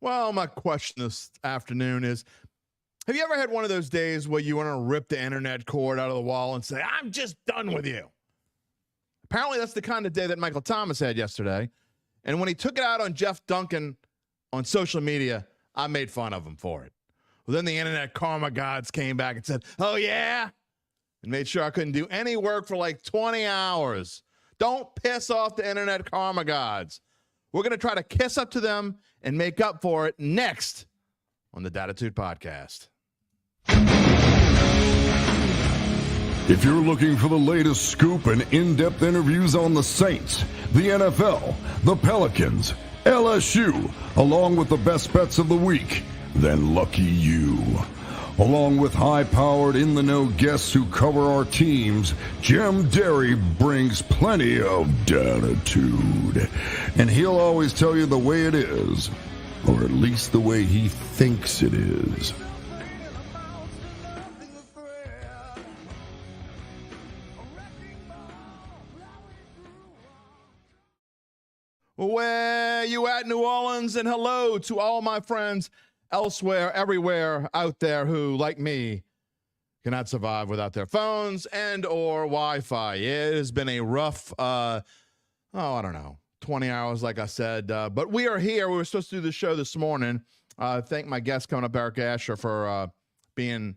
Well, my question this afternoon is, have you ever had one of those days where you want to rip the internet cord out of the wall and say, I'm just done with you? Apparently, that's the kind of day that Michael Thomas had yesterday. And when he took it out on Jeff Duncan on social media, I made fun of him for it. Well, then the internet karma gods came back and said, oh, yeah? And made sure I couldn't do any work for like 20 hours. Don't piss off the internet karma gods. We're going to try to kiss up to them and make up for it next on the Dattitude podcast. If you're looking for the latest scoop and in-depth interviews on the Saints, the NFL, the Pelicans, LSU, along with the best bets of the week, then lucky you. Along with high-powered, in-the-know guests who cover our teams, Jim Derry brings plenty of Dattitude. And he'll always tell you the way it is, or at least the way he thinks it is. Where you at, New Orleans? And hello to all my friends elsewhere, everywhere out there who, like me, cannot survive without their phones and or Wi-Fi. It has been a rough, I don't know, 20 hours, like I said. But we are here. We were supposed to do the show this morning. Thank my guest coming up, Eric Asher, for being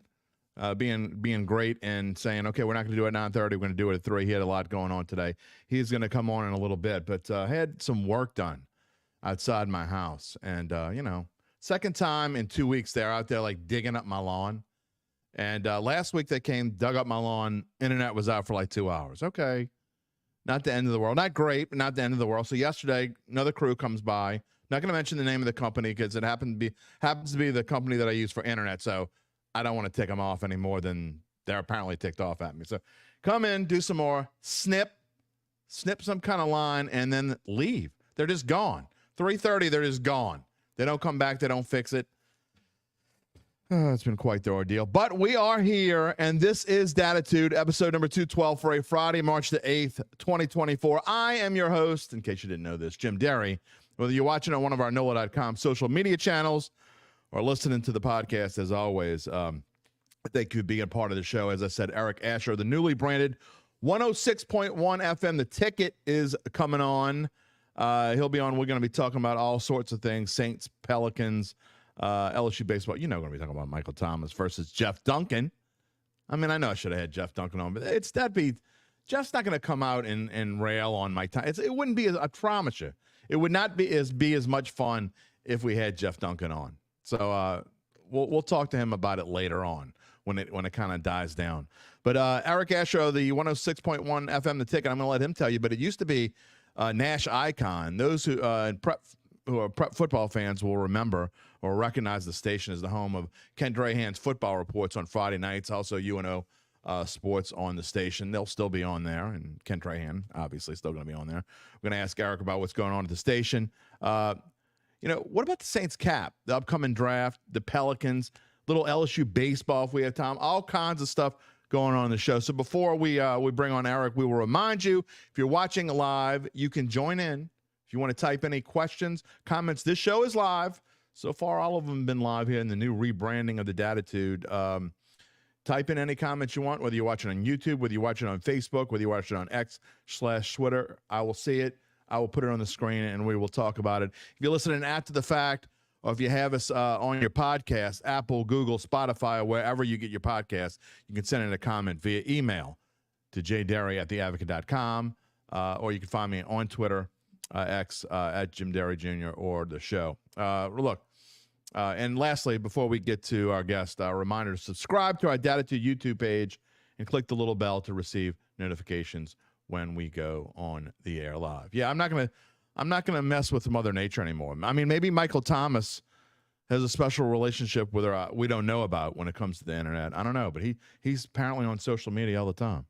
great and saying, okay, we're not going to do it at 9:30. We're going to do it at 3. He had a lot going on today. He's going to come on in a little bit, but I had some work done outside my house. And, second time in 2 weeks they're out there like digging up my lawn. And last week they came, dug up my lawn. Internet was out for like 2 hours. Okay. Not the end of the world. Not great, but not the end of the world. So yesterday, another crew comes by. Not going to mention the name of the company because it happens to be the company that I use for internet. So I don't want to tick them off any more than they're apparently ticked off at me. So come in, do some more, snip some kind of line, and then leave. They're just gone. 3:30, they're just gone. They don't come back. They don't fix it. Oh, it's been quite the ordeal. But we are here, and this is Dattitude, episode number 212 for a Friday, March the 8th, 2024. I am your host, in case you didn't know this, Jim Derry. Whether you're watching on one of our NOLA.com social media channels or listening to the podcast, as always, thank you for being a part of the show. As I said, Eric Asher, the newly branded 106.1 FM. The Ticket is coming on. He'll be on. We're going to be talking about all sorts of things. Saints, Pelicans, LSU Baseball. We're going to be talking about Michael Thomas versus Jeff Duncan. I mean, I know I should have had Jeff Duncan on, but Jeff's not going to come out and rail on my time. It wouldn't be, I promise you, it would not be as much fun if we had Jeff Duncan on. So we'll talk to him about it later on when it kind of dies down. But Eric Asher, the 106.1 FM, The Ticket, I'm going to let him tell you, but it used to be Nash Icon. Those who are prep football fans will remember or recognize the station as the home of Ken Drahan's football reports on Friday nights. Also, UNO sports on the station. They'll still be on there, and Ken Drahan obviously still going to be on there. We're going to ask Eric about what's going on at the station. What about the Saints cap, the upcoming draft, the Pelicans, little LSU baseball if we have time, all kinds of stuff going on in the show. So before we bring on Eric, we will remind you, if you're watching live, you can join in. If you want to type any questions, comments, this show is live. So far, all of them have been live here in the new rebranding of the Dattitude. Type in any comments you want, whether you're watching on YouTube, whether you're watching on Facebook, whether you're watching on X/Twitter. I will see it. I will put it on the screen, and we will talk about it. If you're listening after the fact, or if you have us on your podcast, Apple, Google, Spotify, or wherever you get your podcast, you can send in a comment via email to jderry@theadvocate.com, or you can find me on Twitter, X, at Jim Derry Jr. or the show. And lastly, before we get to our guest, a reminder to subscribe to our Dattitude YouTube page and click the little bell to receive notifications when we go on the air live. Yeah, I'm not gonna mess with Mother Nature anymore. I mean, maybe Michael Thomas has a special relationship with her we don't know about when it comes to the internet. I don't know, but he's apparently on social media all the time.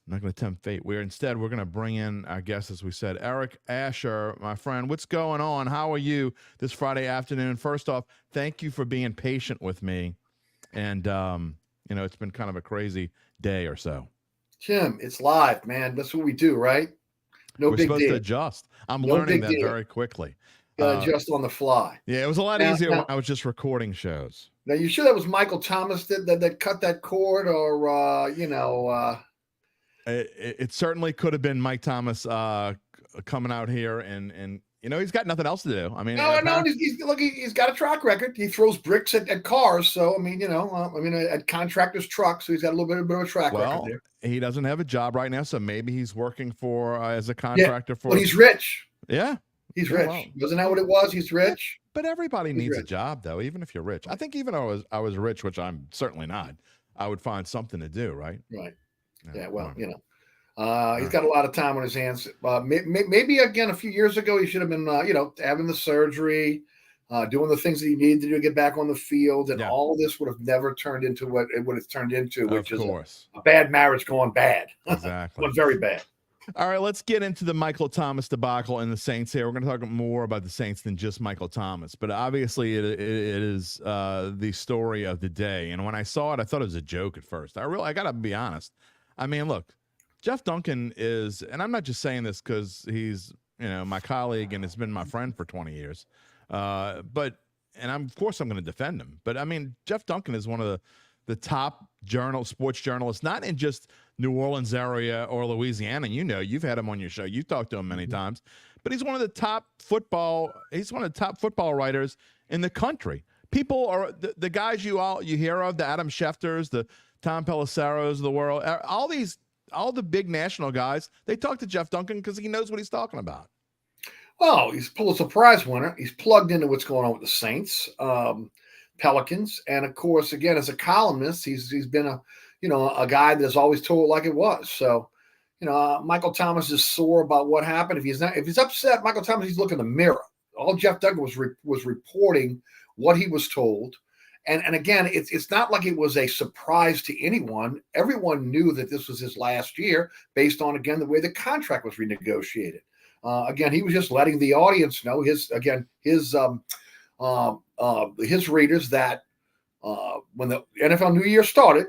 I'm not going to tempt fate. We're going to bring in our guest, as we said, Eric Asher, my friend. What's going on? How are you this Friday afternoon? First off, thank you for being patient with me. And, it's been kind of a crazy day or so. Jim, it's live, man. That's what we do, right? We're supposed to adjust. I'm learning that very quickly. Got to adjust on the fly. Yeah, it was a lot easier when I was just recording shows. Now, you sure that was Michael Thomas that cut that cord, or It certainly could have been Mike Thomas coming out here and he's got nothing else to do. I mean, no, he's got a track record. He throws bricks at cars, so at contractors' trucks, so he's got a little bit of a track record there. He doesn't have a job right now, so maybe he's working for as a contractor for. Well, he's rich. Yeah. He's rich. Well, wasn't that what it was? He's rich. But everybody needs a job, though, even if you're rich. I think even if I was rich, which I'm certainly not, I would find something to do, right? Right. Yeah, well, he's got a lot of time on his hands. Maybe, again, a few years ago, he should have been, having the surgery, doing the things that he needed to do to get back on the field, and all of this would have never turned into what it would have turned into, which is a bad marriage going bad. Exactly. Going very bad. All right, let's get into the Michael Thomas debacle and the Saints here. We're going to talk more about the Saints than just Michael Thomas, but obviously it is the story of the day. And when I saw it, I thought it was a joke at first. I got to be honest. I mean, look, Jeff Duncan is, and I'm not just saying this because he's my colleague and has been my friend for 20 years, of course I'm going to defend him. But I mean, Jeff Duncan is one of the top sports journalists, not in just New Orleans area or Louisiana. You've had him on your show. You've talked to him many times, but he's one of the top football writers in the country. People are the guys you hear of, the Adam Schefters, the Tom Pelisseros of the world, all the big national guys, they talk to Jeff Duncan because he knows what he's talking about. Well, he's Pulitzer Prize winner. He's plugged into what's going on with the Saints, Pelicans, and of course, again, as a columnist, he's been a guy that's always told it like it was. So, Michael Thomas is sore about what happened. If he's upset, Michael Thomas, he's looking in the mirror. All Jeff Duncan was reporting what he was told, and again, it's not like it was a surprise to anyone. Everyone knew that this was his last year, based on the way the contract was renegotiated. Again, he was just letting the audience know his readers that when the NFL New Year started,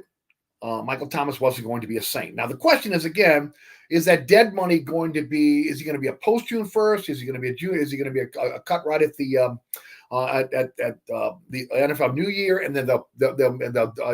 Michael Thomas wasn't going to be a Saint. Now, the question is, again, is that dead money going to be, is he going to be a post-June 1st? Is he going to be a June? Is he going to be a cut right at the NFL New Year? And then they'll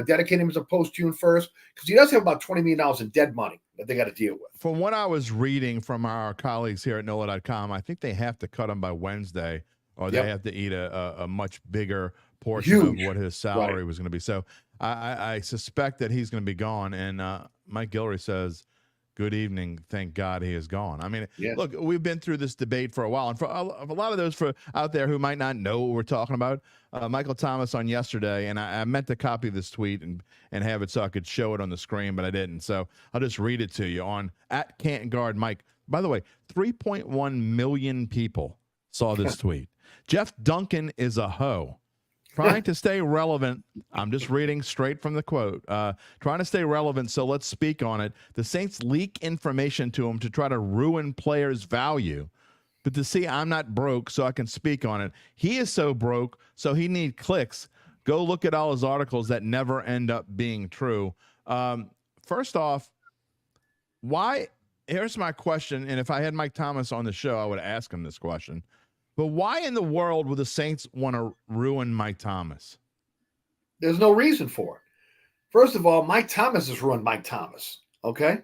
dedicate him as a post-June 1st? Because he does have about $20 million in dead money that they got to deal with. From what I was reading from our colleagues here at NOLA.com, I think they have to cut him by Wednesday, or they have to eat a much bigger portion of what his salary was going to be. So I suspect that he's going to be gone. And Mike Guillory says, good evening. Thank God he is gone. I mean, look, we've been through this debate for a while. And for a lot of those out there who might not know what we're talking about, Michael Thomas on yesterday, and I meant to copy this tweet and have it so I could show it on the screen, but I didn't. So I'll just read it to you on @CantonGuard Mike. By the way, 3.1 million people saw this tweet. Jeff Duncan is a hoe. Trying to stay relevant. I'm just reading straight from the quote. Trying to stay relevant, so let's speak on it. The Saints leak information to him to try to ruin players' value. But to see I'm not broke, so I can speak on it. He is so broke, so he need clicks. Go look at all his articles that never end up being true. First off, why? Here's my question, and if I had Mike Thomas on the show, I would ask him this question. But why in the world would the Saints want to ruin Mike Thomas? There's no reason for it. First of all, Mike Thomas has ruined Mike Thomas, okay?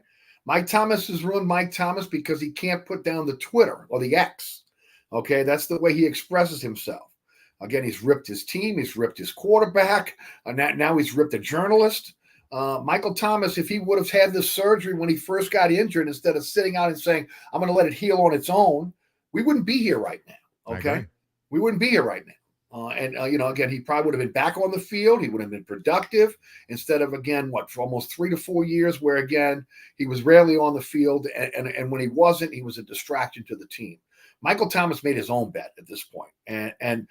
Mike Thomas has ruined Mike Thomas because he can't put down the Twitter or the X, okay? That's the way he expresses himself. Again, he's ripped his team. He's ripped his quarterback. Now he's ripped a journalist. Michael Thomas, if he would have had this surgery when he first got injured, instead of sitting out and saying, I'm going to let it heal on its own, we wouldn't be here right now. Okay, we wouldn't be here right now. Again, he probably would have been back on the field. He would have been productive instead of, again, for almost 3 to 4 years where, again, he was rarely on the field. And when he wasn't, he was a distraction to the team. Michael Thomas made his own bet at this point. And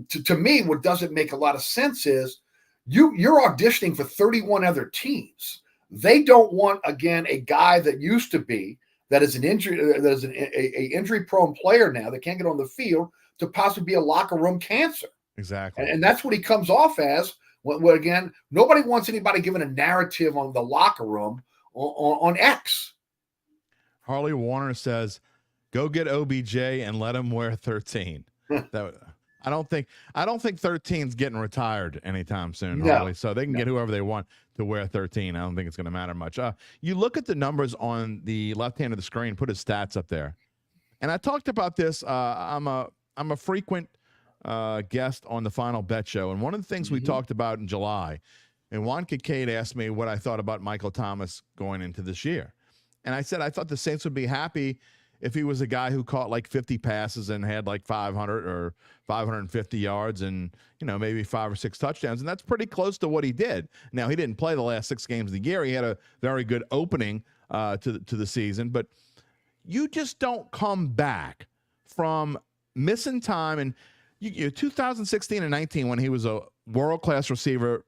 to me, what doesn't make a lot of sense is you're auditioning for 31 other teams. They don't want, again, a guy that used to be, that is an injury-prone player now that can't get on the field, to possibly be a locker room cancer. Exactly. And that's what he comes off as. When again, nobody wants anybody giving a narrative on the locker room on X. Harley Warner says, go get OBJ and let him wear 13. I don't think 13's getting retired anytime soon, No. Harley. So they can get whoever they want to wear 13. I don't think it's going to matter much. You look at the numbers on the left hand of the screen. Put his stats up there, and I talked about this. I'm a frequent guest on the Final Bet Show, and one of the things we talked about in July, and Juan Kincaid asked me what I thought about Michael Thomas going into this year, and I said I thought the Saints would be happy if he was a guy who caught like 50 passes and had like 500 or 550 yards and, maybe 5 or 6 touchdowns. And that's pretty close to what he did. Now, he didn't play the last 6 games of the year. He had a very good opening to the season. But you just don't come back from missing time. And 2016 and 19, when he was a world-class receiver,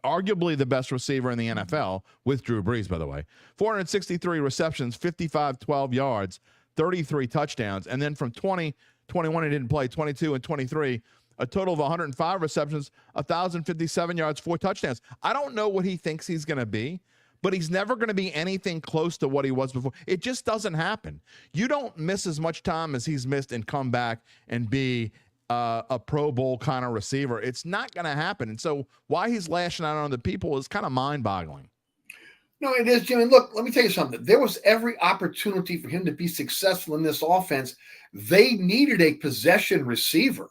arguably the best receiver in the NFL, with Drew Brees, by the way. 463 receptions, 12 yards, 33 touchdowns. And then from 21 he didn't play, 22 and 23, a total of 105 receptions, 1,057 yards, 4 touchdowns. I don't know what he thinks he's going to be, but he's never going to be anything close to what he was before. It just doesn't happen. You don't miss as much time as he's missed and come back and be a Pro Bowl kind of receiver. It's not going to happen. And so why he's lashing out on the people is kind of mind-boggling. No, it is, Jimmy. Look, let me tell you something. There was every opportunity for him to be successful in this offense. They needed a possession receiver,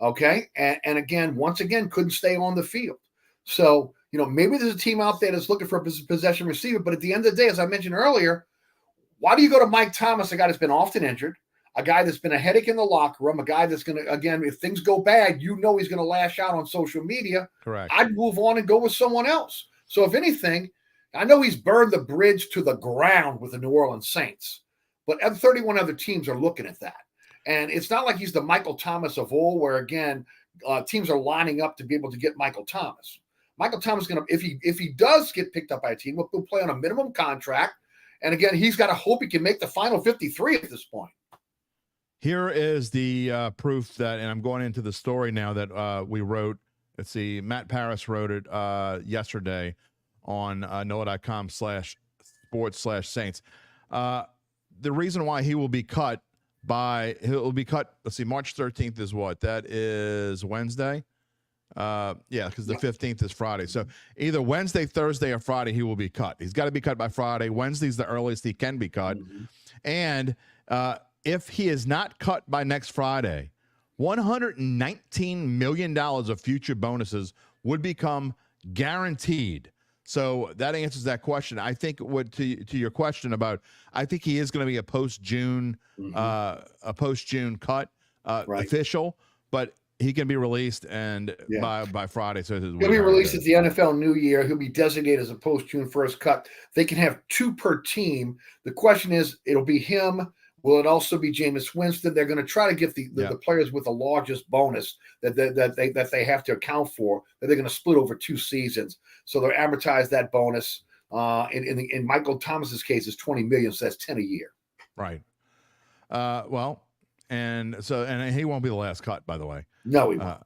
okay? And again, once again, couldn't stay on the field. So, maybe there's a team out there that's looking for a possession receiver, but at the end of the day, as I mentioned earlier, why do you go to Mike Thomas, a guy that's been often injured, a guy that's been a headache in the locker room, a guy that's going to, again, if things go bad, he's going to lash out on social media. Correct. I'd move on and go with someone else. So if anything, I know he's burned the bridge to the ground with the New Orleans Saints, but 31 other teams are looking at that. And it's not like he's the Michael Thomas of old, where, again, teams are lining up to be able to get Michael Thomas. Michael Thomas is going to, if he does get picked up by a team, he'll play on a minimum contract. And again, he's got to hope he can make the final 53 at this point. Here is the proof that, and I'm going into the story now that we wrote. Let's see, Matt Paris wrote it yesterday on NOAA.com/sports/Saints. The reason why he will be cut, let's see, March 13th is what? That is Wednesday. Because the 15th is Friday. So either Wednesday, Thursday, or Friday, he will be cut. He's got to be cut by Friday. Wednesday's the earliest he can be cut. And if he is not cut by next Friday, $119 million of future bonuses would become guaranteed. So that answers that question. I think to your question about, I think he is going to be a post-June cut official, but he can be released by Friday. So he'll be released at the NFL New Year. He'll be designated as a post-June 1st cut. They can have 2 per team. The question is, it'll be him. Will it also be Jameis Winston? They're going to try to get the players with the largest bonus that they have to account for, that they're going to split over 2 seasons. So they'll amortize that bonus. In Michael Thomas's case, it's $20 million, so that's 10 a year. Right. And he won't be the last cut, by the way. No, he won't.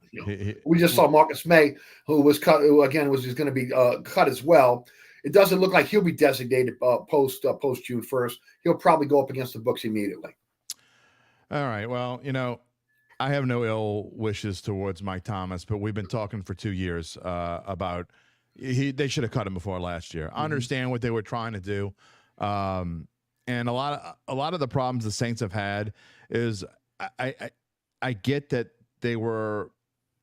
We just saw Marcus May, who was cut, who again was going to be cut as well. It doesn't look like he'll be designated post June 1st. He'll probably go up against the books immediately. All right. Well, I have no ill wishes towards Mike Thomas, but we've been talking for 2 years about they should have cut him before last year. I understand what they were trying to do, and a lot of the problems the Saints have had is I get that they were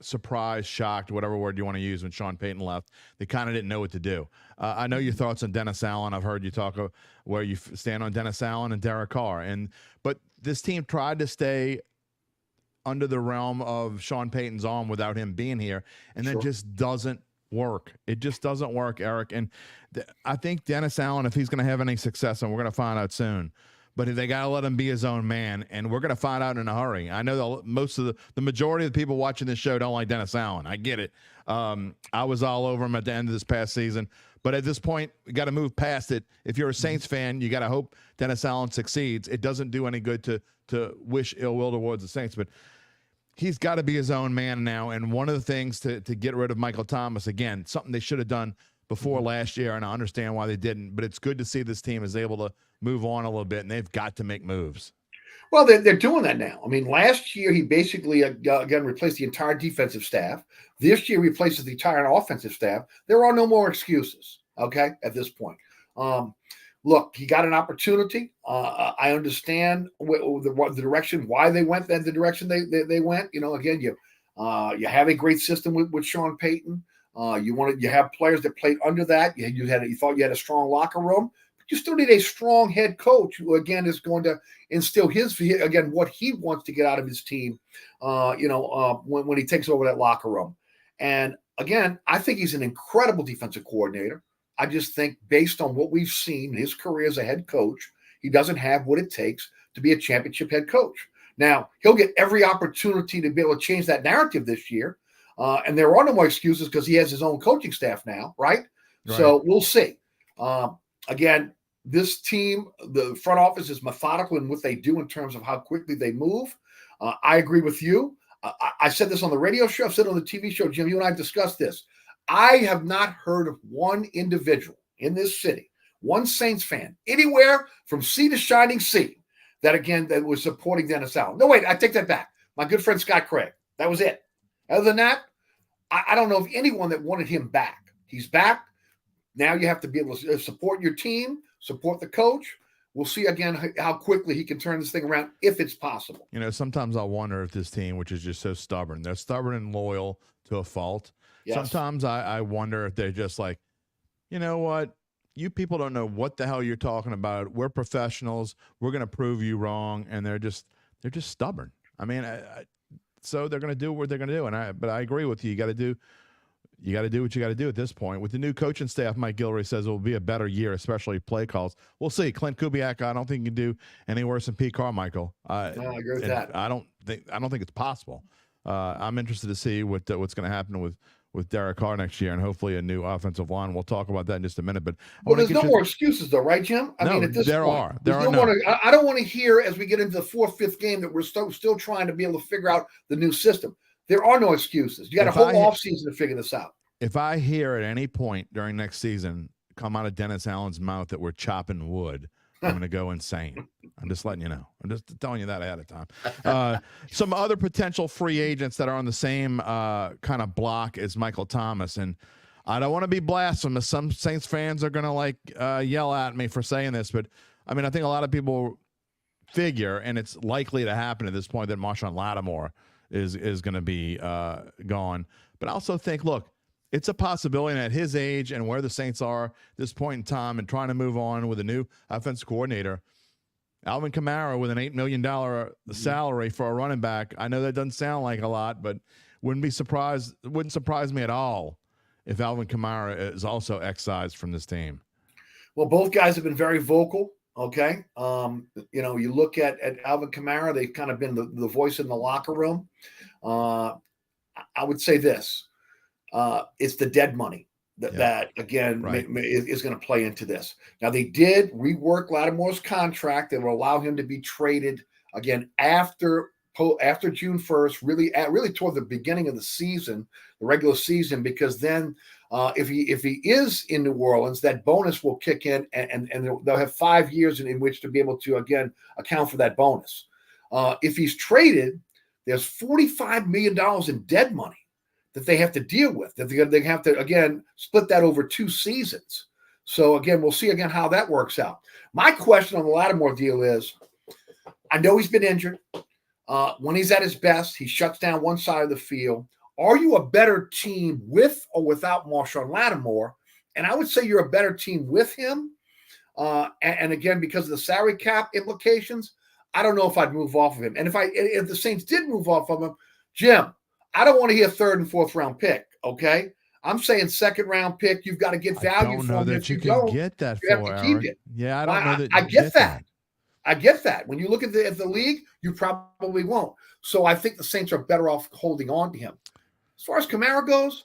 surprised, shocked, whatever word you want to use, when Sean Payton left. They kind of didn't know what to do. I know your thoughts on Dennis Allen. I've heard you talk where you stand on Dennis Allen and Derek Carr. But this team tried to stay under the realm of Sean Payton's arm without him being here, and that just doesn't work. It just doesn't work, Eric. And I think Dennis Allen, if he's going to have any success, and we're going to find out soon, but they got to let him be his own man, and we're going to find out in a hurry. I know the majority of the people watching this show don't like Dennis Allen. I get it. I was all over him at the end of this past season, but at this point, we got to move past it. If you're a Saints fan, you got to hope Dennis Allen succeeds. It doesn't do any good to wish ill will towards the Saints, but he's got to be his own man now. And one of the things to get rid of Michael Thomas, again, something they should have done before last year, and I understand why they didn't, but it's good to see this team is able to move on a little bit, and they've got to make moves. Well, they're doing that now. I mean, last year he basically again replaced the entire defensive staff. This year replaces the entire offensive staff. There are no more excuses. Okay, at this point. Look, he got an opportunity. I understand the direction why they went the direction they went. Again, you have a great system with Sean Payton. You have players that played under that. You thought you had a strong locker room. You still need a strong head coach who, again, is going to instill what he wants to get out of his team, when he takes over that locker room. And, again, I think he's an incredible defensive coordinator. I just think based on what we've seen in his career as a head coach, he doesn't have what it takes to be a championship head coach. Now, he'll get every opportunity to be able to change that narrative this year. And there are no more excuses because he has his own coaching staff now, right? So we'll see. Again, this team, the front office is methodical in what they do in terms of how quickly they move. I agree with you. I said this on the radio show. I've said it on the TV show. Jim, you and I discussed this. I have not heard of one individual in this city, one Saints fan, anywhere from sea to shining sea, that was supporting Dennis Allen. No, wait, I take that back. My good friend Scott Craig. That was it. Other than that, I don't know of anyone that wanted him back. He's back. Now you have to be able to support your team, support the coach. We'll see again how quickly he can turn this thing around if it's possible. Sometimes I wonder if this team, which is just so stubborn, they're stubborn and loyal to a fault. Yes. Sometimes I wonder if they're just like, you know what? You people don't know what the hell you're talking about. We're professionals. We're going to prove you wrong. And they're just stubborn. I mean, so they're going to do what they're going to do. But I agree with you. You got to do what you got to do at this point. With the new coaching staff, Mike Guillory says it will be a better year, especially play calls. We'll see. Clint Kubiak, I don't think he can do any worse than Pete Carmichael. I agree with that. I don't think it's possible. I'm interested to see what's going to happen with Derek Carr next year and hopefully a new offensive line. We'll talk about that in just a minute. But there's no more excuses, though, right, Jim? I mean, at this point, there are. I don't want to hear as we get into the fourth, fifth game that we're still trying to be able to figure out the new system. There are no excuses. You got a whole offseason to figure this out. If I hear at any point during next season come out of Dennis Allen's mouth that we're chopping wood, I'm going to go insane. I'm just letting you know. I'm just telling you that ahead of time. Some other potential free agents that are on the same kind of block as Michael Thomas. And I don't want to be blasphemous. Some Saints fans are going to yell at me for saying this. But, I mean, I think a lot of people figure, and it's likely to happen at this point, that Marshawn Lattimore is going to be gone. But I also think, look, it's a possibility at his age and where the Saints are at this point in time and trying to move on with a new offensive coordinator. Alvin Kamara with an $8 million salary for a running back. I know that doesn't sound like a lot, but wouldn't surprise me at all if Alvin Kamara is also excised from this team. Well, both guys have been very vocal. Okay. You look at Alvin Kamara, they've kind of been the voice in the locker room. I would say this. It's the dead money that again, is going to play into this. Now, they did rework Lattimore's contract that will allow him to be traded again after June 1st, really toward the beginning of the season, the regular season, because then if he is in New Orleans, that bonus will kick in and they'll have 5 years in which to be able to, again, account for that bonus. If he's traded, there's $45 million in dead money that they have to deal with, that they have to, again, split that over 2 seasons. So, again, we'll see, again, how that works out. My question on the Lattimore deal is, I know he's been injured. When he's at his best, he shuts down one side of the field. Are you a better team with or without Marshawn Lattimore? And I would say you're a better team with him. And again, because of the salary cap implications, I don't know if I'd move off of him. And if the Saints did move off of him, Jim, I don't want to hear 3rd and 4th round pick, okay? I'm saying 2nd round pick. You've got to get value from it. If you can get that you have to keep it. Yeah, I don't know that. I get that. I get that. When you look at the league, you probably won't. So I think the Saints are better off holding on to him. As far as Kamara goes,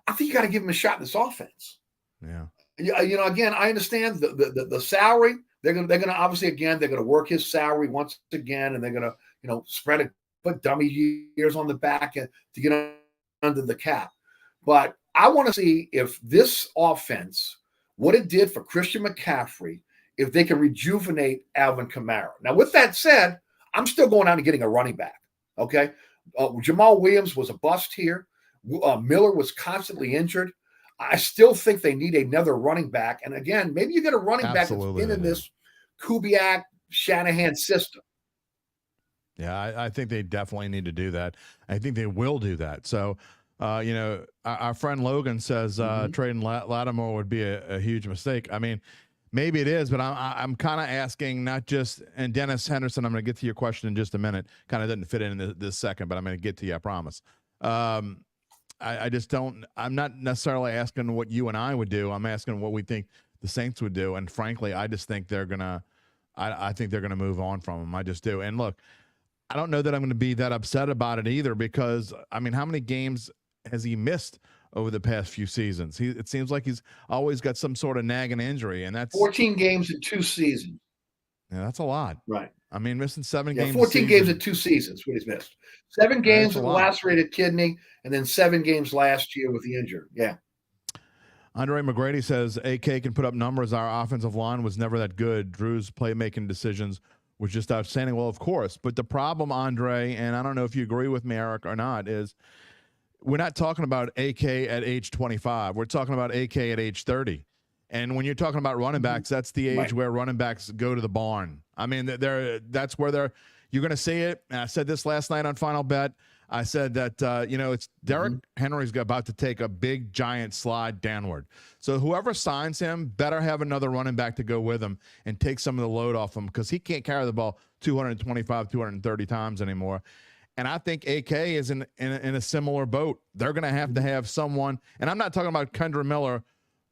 I think you got to give him a shot in this offense. Yeah. Again, I understand the salary. They're gonna obviously, again, they're gonna work his salary once again, and they're gonna spread it, put dummy years on the back end to get under the cap. But I want to see if this offense, what it did for Christian McCaffrey, if they can rejuvenate Alvin Kamara. Now, with that said, I'm still going out and getting a running back. Okay. Jamal Williams was a bust here. Miller was constantly injured. I still think they need another running back. And again, maybe you get a running back that's been in this Kubiak, Shanahan system. Yeah, I think they definitely need to do that. I think they will do that. So, our friend Logan says trading Lattimore would be a huge mistake. I mean, maybe it is, but I'm kind of asking not just, and Dennis Henderson, I'm going to get to your question in just a minute. Kind of doesn't fit in this second, but I'm going to get to you, I promise. I just don't, I'm not necessarily asking what you and I would do. I'm asking what we think the Saints would do. And frankly, I just think they're going to, I think they're going to move on from him. I just do. And look, I don't know that I'm going to be that upset about it either, because I mean, how many games has he missed over the past few seasons? It seems like he's always got some sort of nagging injury, and that's 14 games in 2 seasons. Yeah, that's a lot. Right. I mean, missing 7 games. 14 games in 2 seasons, what he's missed. 7 games with a lacerated kidney, and then 7 games last year with the injury. Yeah. Andre McGrady says AK can put up numbers. Our offensive line was never that good. Drew's playmaking decisions was just outstanding. Well, of course. But the problem, Andre, and I don't know if you agree with me, Eric, or not, is we're not talking about AK at age 25. We're talking about AK at age 30. And when you're talking about running backs, that's the age where running backs go to the barn. I mean, that's where you're going to see it. And I said this last night on Final Bet. I said that, it's Derrick Henry's about to take a big, giant slide downward. So whoever signs him better have another running back to go with him and take some of the load off him, because he can't carry the ball 225, 230 times anymore. And I think AK is in a similar boat. They're going to have someone, and I'm not talking about Kendra Miller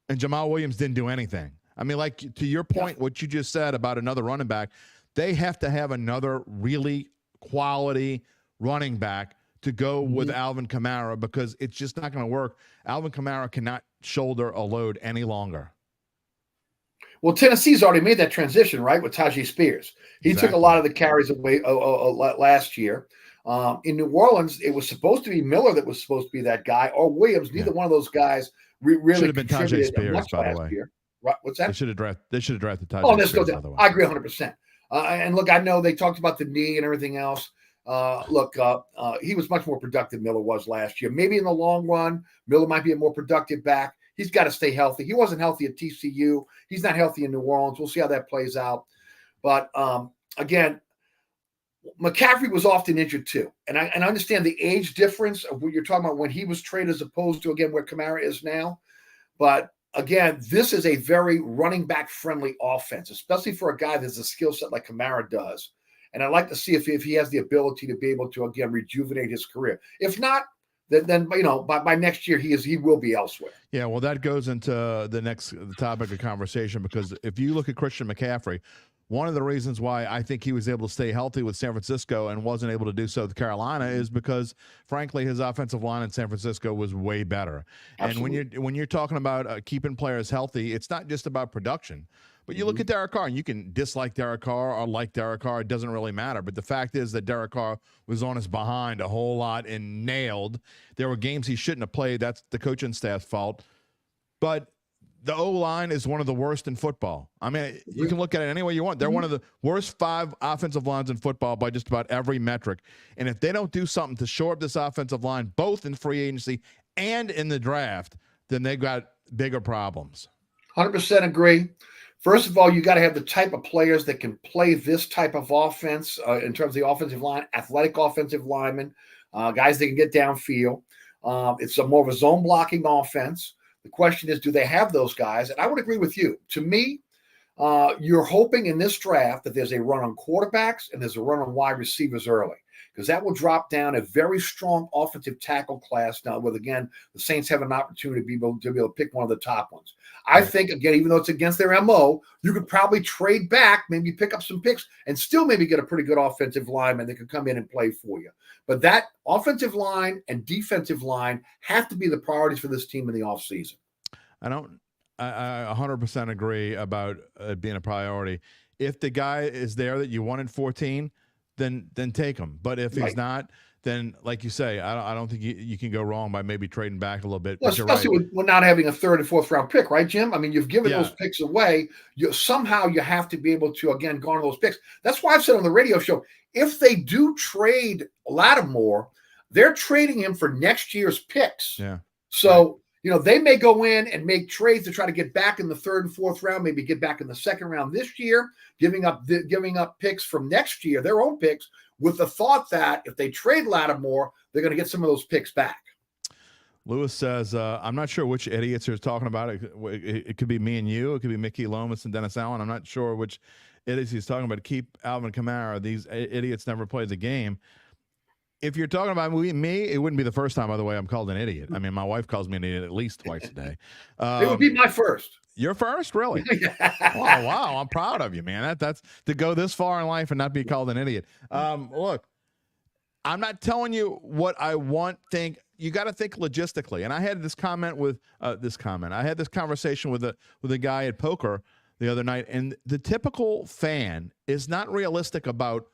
and Jamal Williams didn't do anything. I mean, like, to your point, what you just said about another running back, they have to have another really quality running back to go with Alvin Kamara, because it's just not going to work. Alvin Kamara cannot shoulder a load any longer. Well, Tennessee's already made that transition, right, with Tajee Spears. He took a lot of the carries away last year. In New Orleans, it was supposed to be Miller that was supposed to be that guy, or Williams. Neither one of those guys really should have been Tajee Spears, by the way. Year. Right, what's that? They should have drafted Tajee Spears, by the way. I agree 100%. And look, I know they talked about the knee and everything else. He was much more productive than Miller was last year. Maybe in the long run, Miller might be a more productive back. He's got to stay healthy. He wasn't healthy at TCU. He's not healthy in New Orleans. We'll see how that plays out. But again, McCaffrey was often injured too. And I understand the age difference of what you're talking about when he was traded as opposed to, again, where Kamara is now. But again, this is a very running back friendly offense, especially for a guy that's a skill set like Kamara does. And I'd like to see if he has the ability to be able to, again, rejuvenate his career. If not, then by next year, he will be elsewhere. Yeah, well, that goes into the next topic of conversation, because if you look at Christian McCaffrey, one of the reasons why I think he was able to stay healthy with San Francisco and wasn't able to do so with Carolina is because, frankly, his offensive line in San Francisco was way better. Absolutely. And when you're talking about keeping players healthy, it's not just about production. But you look at Derek Carr, and you can dislike Derek Carr or like Derek Carr. It doesn't really matter. But the fact is that Derek Carr was on his behind a whole lot and nailed. There were games he shouldn't have played. That's the coaching staff's fault. But the O-line is one of the worst in football. I mean, you can look at it any way you want. They're one of the worst 5 offensive lines in football by just about every metric. And if they don't do something to shore up this offensive line, both in free agency and in the draft, then they've got bigger problems. 100% agree. First of all, you got to have the type of players that can play this type of offense in terms of the offensive line, athletic offensive linemen, guys that can get downfield. It's more of a zone blocking offense. The question is, do they have those guys? And I would agree with you. To me, you're hoping in this draft that there's a run on quarterbacks and there's a run on wide receivers early, because that will drop down a very strong offensive tackle class now with, again, the Saints have an opportunity to be able to pick one of the top ones. I think, again, even though it's against their MO, you could probably trade back, maybe pick up some picks, and still maybe get a pretty good offensive lineman that could come in and play for you. But that offensive line and defensive line have to be the priorities for this team in the offseason. I 100% agree about it being a priority. If the guy is there that you want in 14, then take him. But if he's not, then like you say, I don't think you can go wrong by maybe trading back a little bit. Well, But you're especially right. with not having a third and fourth round pick, right, Jim? I mean, you've given Yeah. those picks away. Somehow you have to be able to, again, garner those picks. That's why I've said on the radio show, if they do trade Lattimore, they're trading him for next year's picks. Yeah. So, they may go in and make trades to try to get back in the third and fourth round, maybe get back in the second round this year, giving up picks from next year, their own picks, with the thought that if they trade Lattimore, they're going to get some of those picks back. Lewis says, I'm not sure which idiots are talking about it. It could be me and you. It could be Mickey Lomas and Dennis Allen. I'm not sure which idiots he's talking about. Keep Alvin Kamara. These idiots never played the game. If you're talking about me, it wouldn't be the first time, by the way, I'm called an idiot. I mean, my wife calls me an idiot at least twice a day. It would be my first. Your first? Really? Wow. I'm proud of you, man. That's to go this far in life and not be called an idiot. Look, I'm not telling you what I think. You got to think logistically. And I had this comment with I had this conversation with a guy at poker the other night, and the typical fan is not realistic about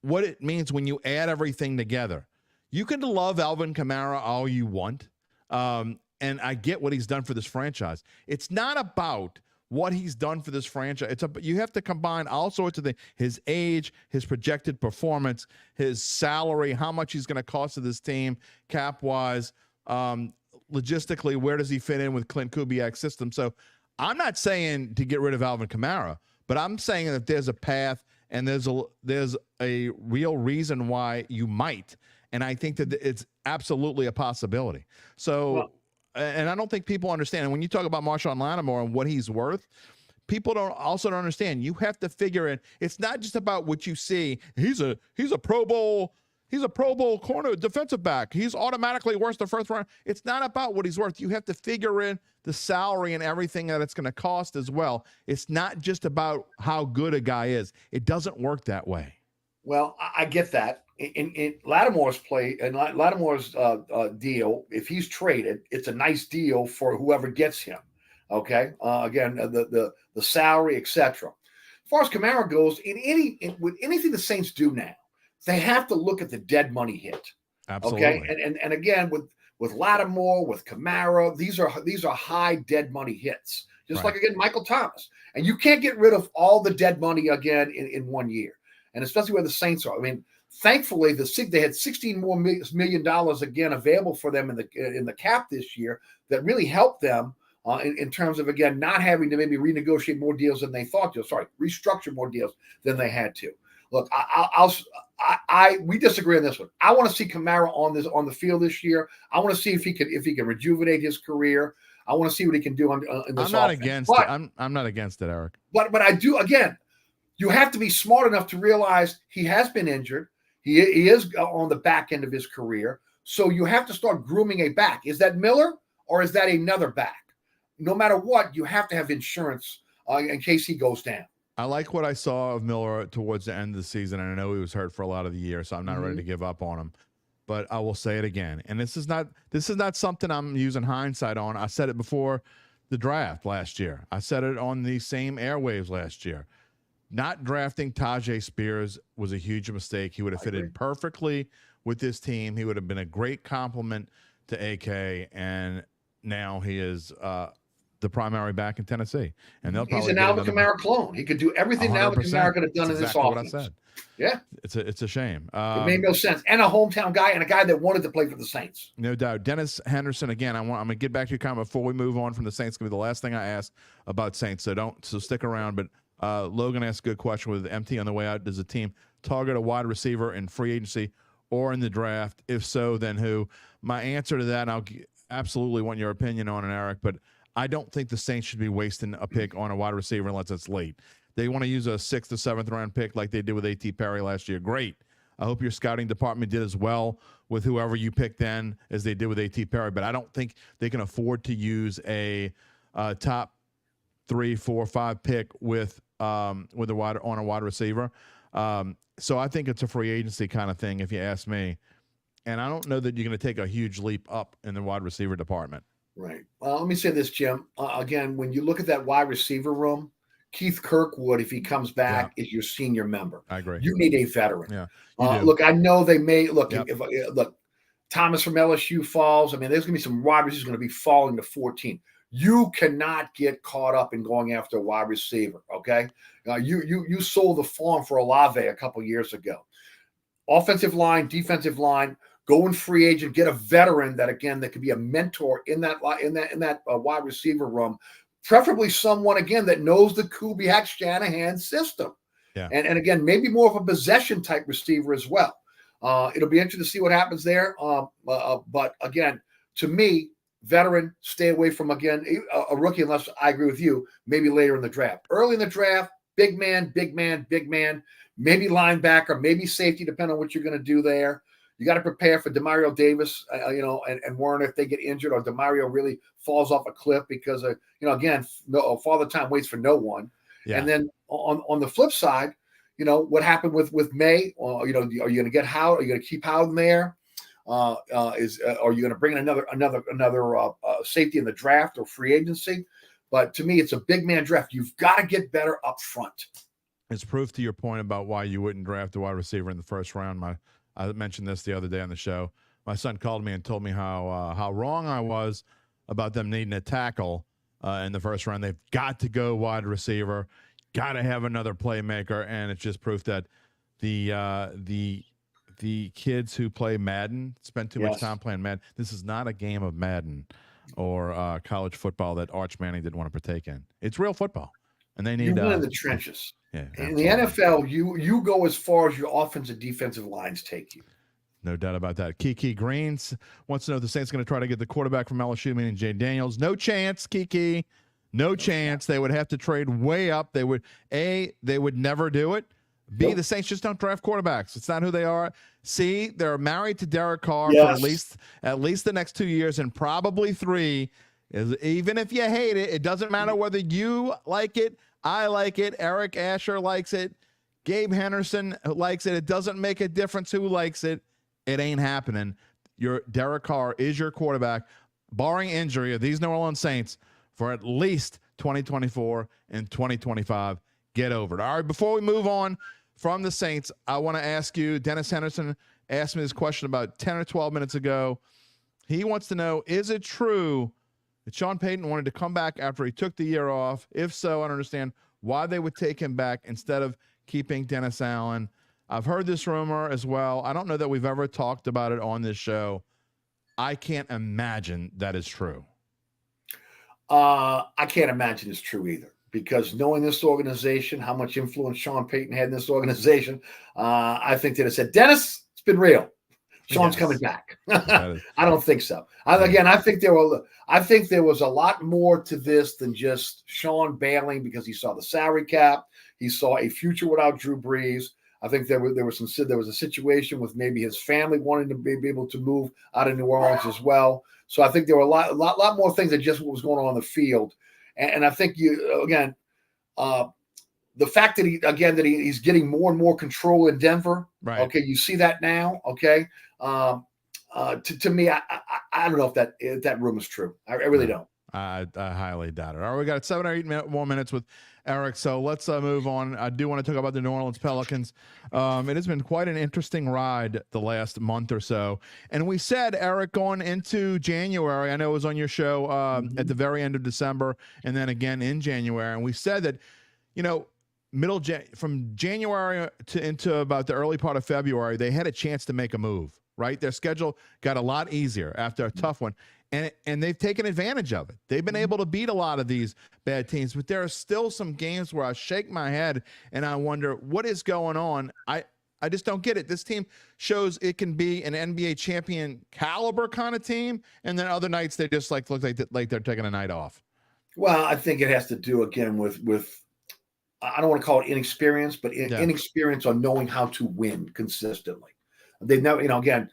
what it means when you add everything together. You can love Alvin Kamara all you want, and I get what he's done for this franchise. It's not about what he's done for this franchise. You have to combine all sorts of things: his age, his projected performance, his salary, how much he's going to cost to this team cap-wise, logistically, where does he fit in with Clint Kubiak's system? So I'm not saying to get rid of Alvin Kamara, but I'm saying that there's a path and there's a real reason why you might. And I think that it's absolutely a possibility. So, and I don't think people understand. And when you talk about Marshawn Lattimore and what he's worth, people don't understand. You have to figure in. It's not just about what you see. He's a Pro Bowl. He's a Pro Bowl corner defensive back. He's automatically worth the first round. It's not about what he's worth. You have to figure in the salary and everything that it's going to cost as well. It's not just about how good a guy is. It doesn't work that way. Well, I get that. In Lattimore's deal, if he's traded, it's a nice deal for whoever gets him. Okay. Again, the salary, etc. As far as Kamara goes, with anything the Saints do now, they have to look at the dead money hit. Absolutely. Okay. And again, with Lattimore, with Kamara, these are high dead money hits. Just like, again, Michael Thomas. And you can't get rid of all the dead money again in 1 year. And especially where the Saints are. I mean, thankfully, they had $16 more million again available for them in the cap this year that really helped them in terms of, again, not having to maybe renegotiate more deals than they thought to. Restructure more deals than they had to. Look, we disagree on this one. I want to see Kamara on the field this year. I want to see if he can rejuvenate his career. I want to see what he can do in this. I'm not against it. I'm not against it, Eric. But I do, again. You have to be smart enough to realize he has been injured. He is on the back end of his career. So you have to start grooming a back. Is that Miller or is that another back? No matter what, you have to have insurance in case he goes down. I like what I saw of Miller towards the end of the season, and I know he was hurt for a lot of the year, so I'm not ready to give up on him. But I will say it again, and this is not something I'm using hindsight on. I said it before the draft last year. I said it on the same airwaves last year. Not drafting Tajay Spears was a huge mistake. He would have fitted perfectly with this team. He would have been a great compliment to AK, and now he is the primary back in Tennessee. And he's an Alvin Kamara clone. He could do everything Alvin Kamara could have done in this offense. What I said. Yeah, it's a shame. It made no sense. And a hometown guy and a guy that wanted to play for the Saints. No doubt. Dennis Henderson, again, I'm going to get back to your comment before we move on from the Saints. It's going to be the last thing I ask about Saints, so stick around. But Logan asked a good question with MT on the way out. Does the team target a wide receiver in free agency or in the draft? If so, then who? My answer to that, and I'll absolutely want your opinion on it, Eric, but I don't think the Saints should be wasting a pick on a wide receiver unless it's late. They want to use a 6th or 7th round pick like they did with A.T. Perry last year. Great. I hope your scouting department did as well with whoever you picked then as they did with A.T. Perry, but I don't think they can afford to use a top 3, 4, 5 pick with a wide receiver. So I think it's a free agency kind of thing, if you ask me. And I don't know that you're going to take a huge leap up in the wide receiver department. Right. Let me say this, Jim. Again, when you look at that wide receiver room, Keith Kirkwood, if he comes back, is your senior member. I agree. You need a veteran. Yeah. Look, I know they may look. Yep. Look, Thomas from LSU falls. I mean, there's going to be some wide receivers going to be falling to 14. You cannot get caught up in going after a wide receiver. Okay, you sold the farm for Olave a couple years ago. Offensive line, defensive line. Go in free agent, get a veteran that could be a mentor in that wide receiver room. Preferably someone, again, that knows the Kubiak-Shanahan system. Yeah. And again, maybe more of a possession type receiver as well. It'll be interesting to see what happens there. But again, to me, veteran, stay away from, again, a rookie, unless I agree with you, maybe later in the draft. Early in the draft, big man, maybe linebacker, maybe safety, depending on what you're going to do there. You got to prepare for Demario Davis, and Warren if they get injured or Demario really falls off a cliff because, again, Father Time waits for no one. Yeah. And then on the flip side, what happened with May? Are you going to get Howard? Are you going to keep Howard there? Are you going to bring in another safety in the draft or free agency? But to me, it's a big man draft. You've got to get better up front. It's proof to your point about why you wouldn't draft a wide receiver in the first round. I mentioned this the other day on the show. My son called me and told me how wrong I was about them needing a tackle in the first round. They've got to go wide receiver, got to have another playmaker, and it's just proof that the kids who play Madden spend too much time playing Madden. This is not a game of Madden or college football that Arch Manning didn't want to partake in. It's real football, and they need. You win in the trenches. Yeah, in the NFL, you go as far as your offensive defensive lines take you. No doubt about that. Kiki Greens wants to know if the Saints going to try to get the quarterback from LSU, meaning Jay Daniels. No chance, Kiki. No chance. They would have to trade way up. They would never do it. B, the Saints just don't draft quarterbacks. It's not who they are. C, they're married to Derek Carr for at least the next 2 years and probably 3. Even if you hate it, it doesn't matter whether you like it, I like it, Eric Asher likes it, Gabe Henderson likes it. It doesn't make a difference who likes it. It ain't happening. Your Derek Carr is your quarterback, barring injury of these New Orleans Saints, for at least 2024 and 2025. Get over it. All right, before we move on from the Saints, I want to ask you, Dennis Henderson asked me this question about 10 or 12 minutes ago. He wants to know, is it true that Sean Payton wanted to come back after he took the year off? If so, I don't understand why they would take him back instead of keeping Dennis Allen. I've heard this rumor as well. I don't know that we've ever talked about it on this show. I can't imagine that is true. I can't imagine it's true either, because knowing this organization, how much influence Sean Payton had in this organization, I think they'd have said, Dennis, it's been real. Sean's coming back. I don't think so. I think there was a lot more to this than just Sean bailing because he saw the salary cap. He saw a future without Drew Brees. I think there was a situation with maybe his family wanting to be able to move out of New Orleans as well. So I think there were a lot more things than just what was going on the field. And I think the fact that he's getting more and more control in Denver. Right. Okay, you see that now. Okay. To me, I don't know if that rumor is true. I really don't. I highly doubt it. All right, we got 7 or 8 more minutes with Eric, so let's move on. I do want to talk about the New Orleans Pelicans. It has been quite an interesting ride the last month or so. And we said, Eric, going into January, I know it was on your show at the very end of December and then again in January, and we said that, from January into about the early part of February, they had a chance to make a move, right? Their schedule got a lot easier after a tough one. And they've taken advantage of it. They've been able to beat a lot of these bad teams, but there are still some games where I shake my head and I wonder what is going on. I just don't get it. This team shows it can be an NBA champion caliber kind of team, and then other nights they just look like they're taking a night off. Well, I think it has to do again with I don't want to call it inexperience, but inexperience on knowing how to win consistently. They've never, again,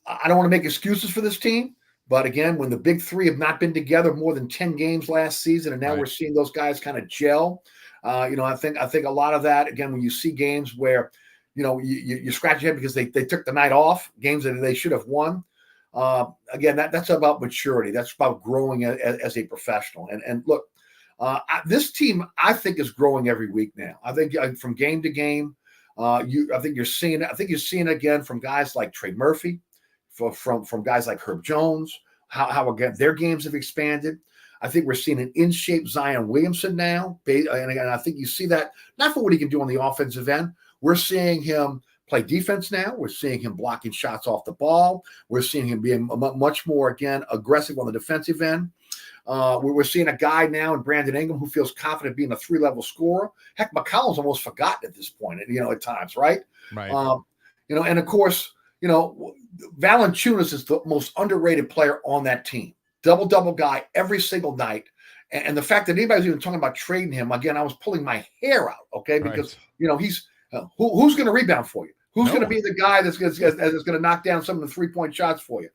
I don't want to make excuses for this team. But again, when the big three have not been together more than 10 games last season, and now we're seeing those guys kind of gel, I think a lot of that, again, when you see games where, you scratch your head because they took the night off, games that they should have won. Again, that's about maturity. That's about growing as a professional. And look, This team, I think, is growing every week now. I think from game to game, I think you're seeing it. I think you're seeing it again from guys like Trey Murphy, from guys like Herb Jones. How again their games have expanded. I think we're seeing an in-shape Zion Williamson now, and I think you see that not for what he can do on the offensive end. We're seeing him play defense now. We're seeing him blocking shots off the ball. We're seeing him being much more, again, aggressive on the defensive end. We're seeing a guy now in Brandon Ingram who feels confident being a 3-level scorer. Heck, McCollum's almost forgotten at this point, at times, right? Right. And of course, Valanciunas is the most underrated player on that team. Double guy every single night. And the fact that anybody's even talking about trading him, again, I was pulling my hair out, okay? Because, he's who's going to rebound for you? Who's going to be the guy that's going to knock down some of the 3-point shots for you?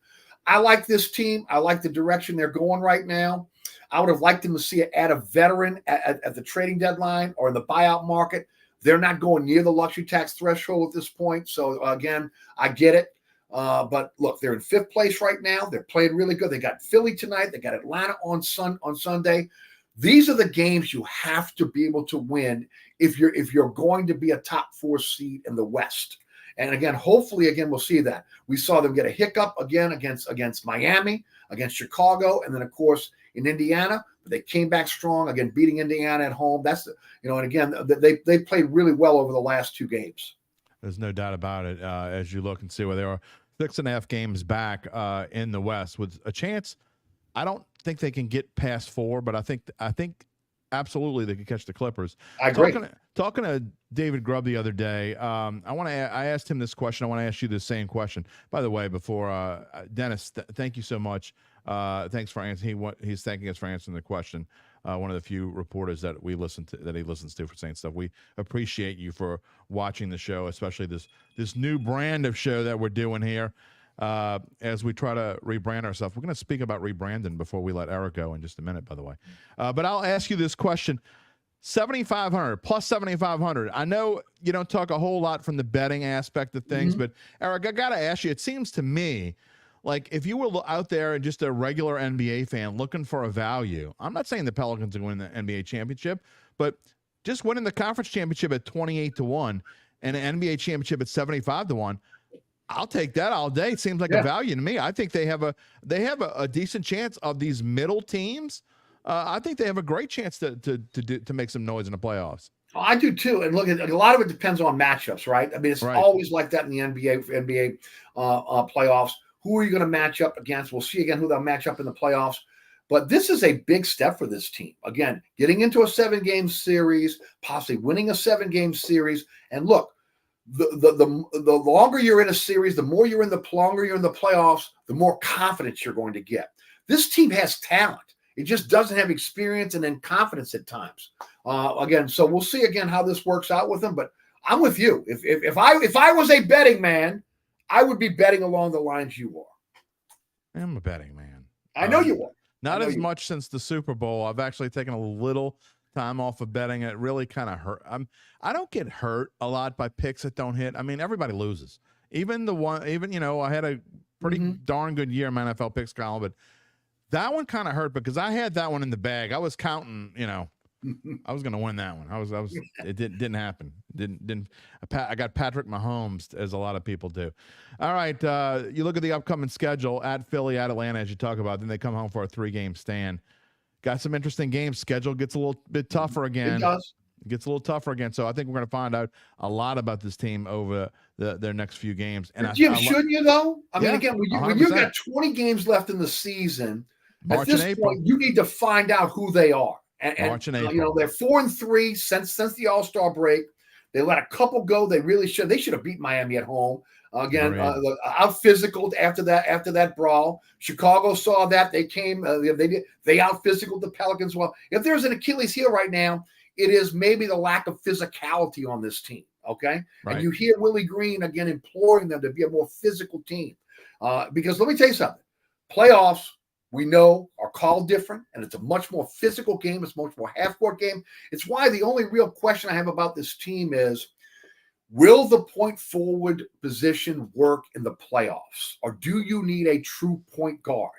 I like this team. I like the direction they're going right now. I would have liked them to see it add a veteran at the trading deadline or in the buyout market. They're not going near the luxury tax threshold at this point. So, again, I get it. But look, they're in 5th place right now. They're playing really good. They got Philly tonight. They got Atlanta on Sunday. These are the games you have to be able to win if you're going to be a top 4 seed in the West. And again, hopefully, we'll see that. We saw them get a hiccup again against Miami, against Chicago, and then of course in Indiana. But they came back strong again, beating Indiana at home. That's and again they played really well over the last 2 games. There's no doubt about it. As you look and see where they are, 6.5 games back in the West with a chance. I don't think they can get past 4, but I think absolutely they could catch the Clippers. I agree. Talking to David Grubb the other day, I asked him this question. I want to ask you the same question. By the way, before Dennis, thank you so much. Thanks for answering. He's thanking us for answering the question. One of the few reporters that he listens to for saying stuff. We appreciate you for watching the show, especially this new brand of show that we're doing here. As we try to rebrand ourselves. We're going to speak about rebranding before we let Eric go in just a minute, by the way. But I'll ask you this question. 7,500 plus 7,500. I know you don't talk a whole lot from the betting aspect of things, but Eric, I got to ask you, it seems to me like if you were out there and just a regular NBA fan looking for a value, I'm not saying the Pelicans are going to win the NBA championship, but just winning the conference championship at 28-1 and an NBA championship at 75-1, I'll take that all day. It seems like a value to me. I think they have a decent chance of these middle teams. I think they have a great chance to make some noise in the playoffs. Oh, I do too. And look, a lot of it depends on matchups, right? I mean, it's always like that in the NBA playoffs. Who are you going to match up against? We'll see again who they'll match up in the playoffs. But this is a big step for this team. Again, getting into a 7-game series, possibly winning a 7-game series. And look, the longer you're in a series, the longer you're in the playoffs, the more confidence you're going to get. This team has talent. It just doesn't have experience and then confidence at times. Again, so we'll see again how this works out with them. But I'm with you. If I was a betting man, I would be betting along the lines you are. I'm a betting man. I know you are. Not as much since the Super Bowl. I've actually taken a little time off of betting. It really kind of hurt. I don't get hurt a lot by picks that don't hit. I mean, everybody loses. I had a pretty darn good year in my NFL picks column, but that one kind of hurt because I had that one in the bag. I was counting, I was going to win that one. It didn't happen. I got Patrick Mahomes, as a lot of people do. All right. You look at the upcoming schedule at Philly, at Atlanta, as you talk about, then they come home for a 3-game stand. Got some interesting games. Schedule gets a little bit tougher again. It does. It gets a little tougher again. So I think we're going to find out a lot about this team over their next few games. And Jim, shouldn't you though? I mean, again, when you've 100%. got 20 games left in the season, March at this and April. point, you need to find out who they are. And March and April. They're 4-3 since the All-Star break. They let a couple go. They really should. They should have beat Miami at home. Again, out physical after that brawl. Chicago saw that. They came. They out physical the Pelicans. Well, if there's an Achilles heel right now, it is maybe the lack of physicality on this team. Okay, right. And you hear Willie Green again imploring them to be a more physical team. Because let me tell you something. Playoffs, we know, are called different, and it's a much more physical game. It's a much more half-court game. It's why the only real question I have about this team is, will the point forward position work in the playoffs, or do you need a true point guard?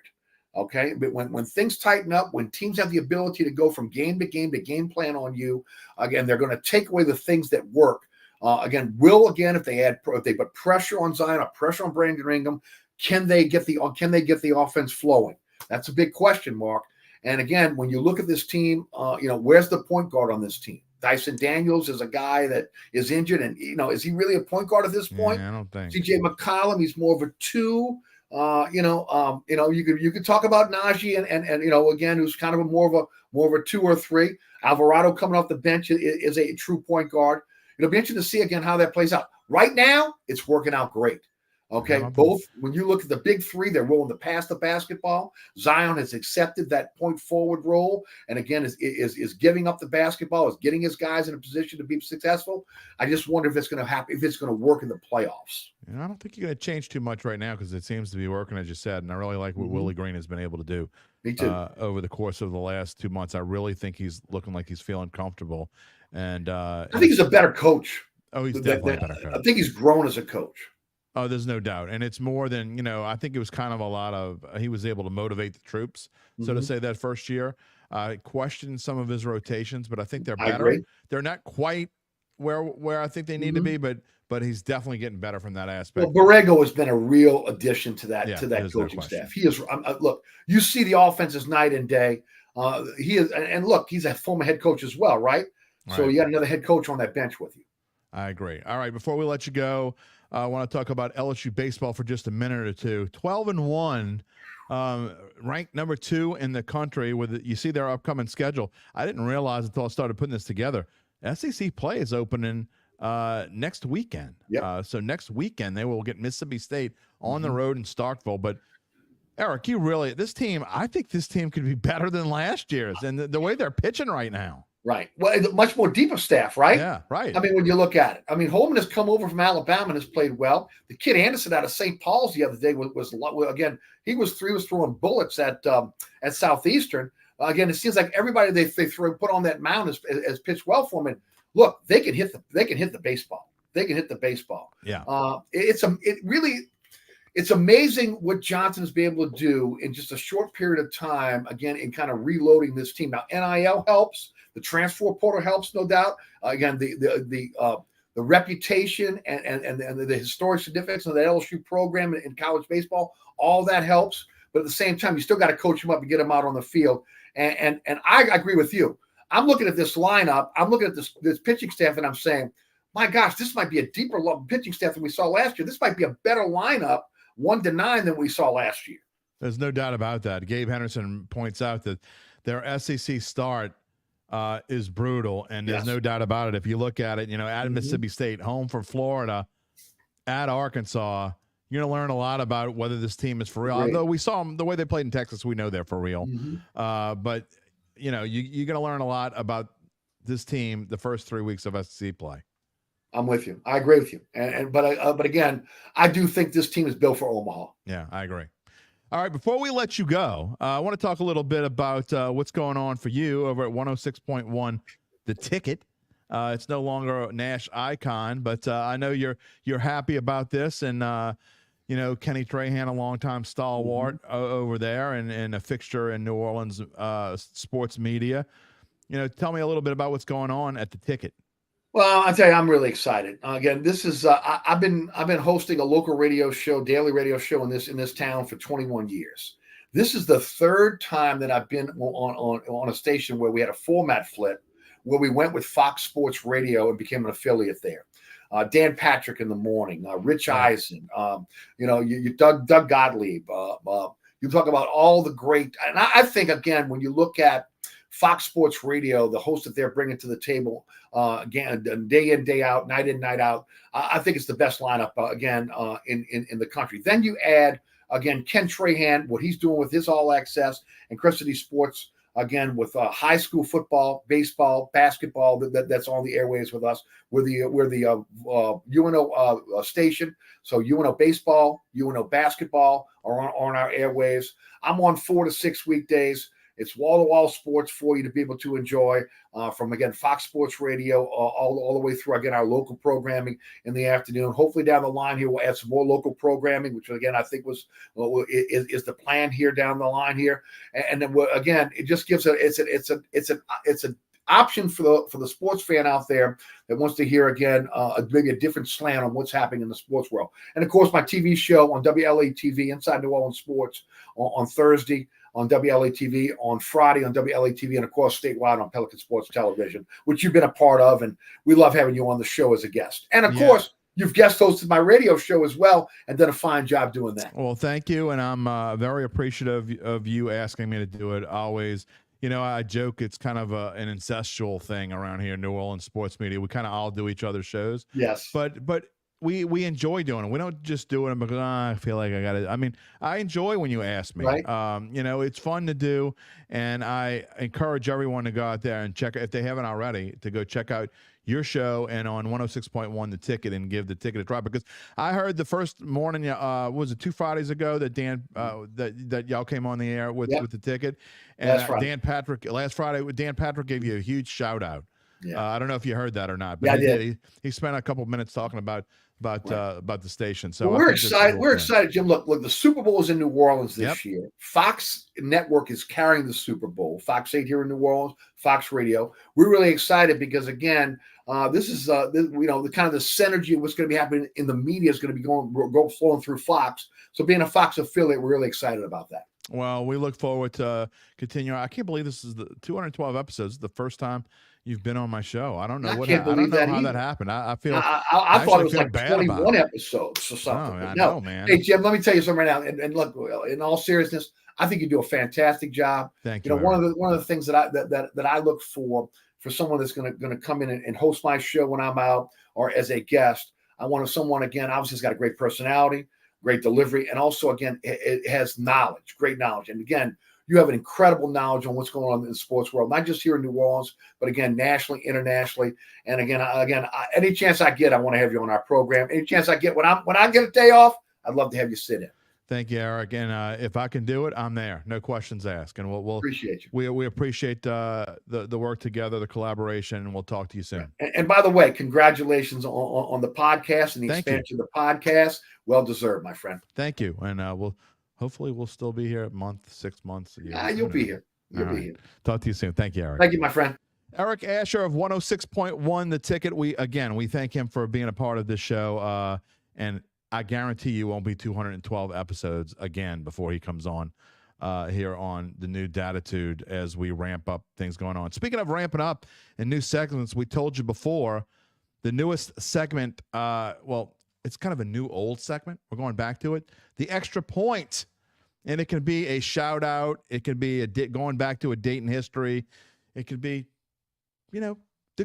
Okay, but when things tighten up, when teams have the ability to go from game to game plan on you, again, they're going to take away the things that work. Again, if they put pressure on Zion or pressure on Brandon Ingram, can they get the offense flowing? That's a big question mark. And again, when you look at this team, where's the point guard on this team? Dyson Daniels is a guy that is injured, and is he really a point guard at this point? Yeah, I don't think. CJ McCollum, he's more of a 2. You could talk about Najee and again, who's kind of more of a 2 or 3. Alvarado coming off the bench is a true point guard. It'll be interesting to see again how that plays out. Right now, it's working out great. Okay, both when you look at the big three, they're willing to pass the basketball. Zion has accepted that point forward role, and again is giving up the basketball, is getting his guys in a position to be successful. I just wonder if it's going to happen, if it's going to work in the playoffs. I don't think you're going to change too much right now because it seems to be working, as you said, and I really like what Willie Green has been able to do. Me too. Over the course of the last 2 months, I really think he's looking like he's feeling comfortable, and I think he's a better coach. Oh, he's definitely a better coach. I think he's grown as a coach. Oh, there's no doubt. And it's more than, I think it was kind of a lot of, he was able to motivate the troops, so to say, that first year. Questioned some of his rotations, but I think they're better. They're not quite where I think they need to be, but he's definitely getting better from that aspect. Well, Borrego has been a real addition to that coaching staff. He is. Look, you see the offenses night and day. He is, and look, he's a former head coach as well, right? So you got another head coach on that bench with you. I agree. All right, before we let you go, I want to talk about LSU baseball for just a minute or two. 12-1, ranked number 2 in the country. You see their upcoming schedule. I didn't realize until I started putting this together. SEC play is opening next weekend. Yep. So next weekend they will get Mississippi State on the road in Starkville. But Eric, I think this team could be better than last year's, and the way they're pitching right now. Right. Well, much more deeper staff, right? Yeah, right. I mean, when you look at it, Holman has come over from Alabama and has played well. The kid Anderson out of St. Paul's the other day was again, he was throwing bullets at Southeastern. Again, it seems like everybody they put on that mound has pitched well for him. And look, they can hit the baseball. They can hit the baseball. Yeah. It's amazing what Johnson has been able to do in just a short period of time, again, in kind of reloading this team. Now, NIL helps. The transfer portal helps, no doubt. Again, the reputation and the historic significance of the LSU program in college baseball, all that helps. But at the same time, you still got to coach them up and get them out on the field. And I agree with you. I'm looking at this lineup. I'm looking at this pitching staff, and I'm saying, my gosh, this might be a deeper pitching staff than we saw last year. This might be a better lineup, 1-9, than we saw last year. There's no doubt about that. Gabe Henderson points out that their SEC start is brutal, and there's no doubt about it. If you look at it, at Mississippi State, home for Florida, at Arkansas, you're going to learn a lot about whether this team is for real. Although we saw them, the way they played in Texas, we know they're for real. But, you're going to learn a lot about this team the first 3 weeks of SEC play. I'm with you. I agree with you. But again, I do think this team is built for Omaha. Yeah, I agree. All right, before we let you go, I want to talk a little bit about what's going on for you over at 106.1 The Ticket. It's no longer a Nash icon, but I know you're happy about this. And, Kenny Trahan, a longtime stalwart over there and a fixture in New Orleans sports media. Tell me a little bit about what's going on at The Ticket. Well, I tell you, I'm really excited. Again, this is I've been hosting a local radio show, daily radio show in this town for 21 years. This is the third time that I've been on a station where we had a format flip, where we went with Fox Sports Radio and became an affiliate there. Dan Patrick in the morning, Rich Eisen, Doug Gottlieb. You talk about all the great, and I think again when you look at Fox Sports Radio, the host that they're bringing to the table, again, day in, day out, night in, night out. I think it's the best lineup, in the country. Then you add, again, Ken Trahan, what he's doing with his All Access, and Crescent Sports, again, with high school football, baseball, basketball, that's on the airways with us. We're the UNO station. So UNO baseball, UNO basketball are on our airwaves. I'm on 4 to 6 weekdays. It's wall-to-wall sports for you to be able to enjoy from, again, Fox Sports Radio all the way through, again, our local programming in the afternoon. Hopefully down the line here, we'll add some more local programming, which, again, I think is the plan here down the line here. And then, again, it just gives it's an option for the sports fan out there that wants to hear, again, maybe a different slant on what's happening in the sports world. And of course, my TV show on WLA-TV, Inside New Orleans Sports, on Thursday on WLA-TV, on Friday on WLA-TV, and of course statewide on Pelican Sports Television, which you've been a part of, and we love having you on the show as a guest. And of course, you've guest hosted my radio show as well and done a fine job doing that. Well, thank you, and I'm very appreciative of you asking me to do it. Always. I joke it's kind of an incestual thing around here in New Orleans sports media. We kind of all do each other's shows. Yes. But we enjoy doing it. We don't just do it because I feel like I got to. I mean, I enjoy when you ask me. Right. It's fun to do, and I encourage everyone to go out there and check, if they haven't already, to go check out your show and on 106.1 The Ticket and give The Ticket a try, because I heard the first morning, was it 2 Fridays ago that Dan that y'all came on the air with The Ticket, and Dan Patrick last Friday, Dan Patrick gave you a huge shout out. Yeah. I don't know if you heard that or not, but I did. He spent a couple of minutes talking about the station. So we're excited. We're excited, Jim. Look, the Super Bowl is in New Orleans this year. Fox Network is carrying the Super Bowl. Fox 8 here in New Orleans, Fox Radio. We're really excited because, again, this is the kind of the synergy of what's going to be happening in the media is going to be flowing through Fox. So being a Fox affiliate, we're really excited about that. Well, we look forward to continuing. I can't believe this is the 212 episodes. The first time you've been on my show. I don't know how that happened. I feel I thought it was like 21 episodes or something. I know, man. Hey, Jim, let me tell you something right now. And look, in all seriousness, I think you do a fantastic job. Thank you. One of the things that I look for someone that's going to come in and host my show when I'm out or as a guest, I want someone, again, obviously has got a great personality, great delivery, and also, again, it has knowledge, great knowledge. And again, you have an incredible knowledge on what's going on in the sports world, not just here in New Orleans, but again, nationally, internationally. And again, any chance I get, I want to have you on our program. Any chance I get when I get a day off, I'd love to have you sit in. Thank you, Eric. And if I can do it, I'm there. No questions asked. And we'll appreciate you. We appreciate the work together, the collaboration, and we'll talk to you soon. And by the way, congratulations on the podcast and the expansion of the podcast. Well deserved, my friend. Thank you. And hopefully we'll still be here a month, 6 months. You'll be here. You'll be here. Talk to you soon. Thank you, Eric. Thank you, my friend. Eric Asher of 106.1 The Ticket. We thank him for being a part of this show. And I guarantee you won't be 212 episodes again before he comes on here on the new Dattitude as we ramp up things going on. Speaking of ramping up and new segments, we told you before, the newest segment, it's kind of a new old segment. We're going back to it. The Extra Point. And it can be a shout out. It can be going back to a date in history. It could be, the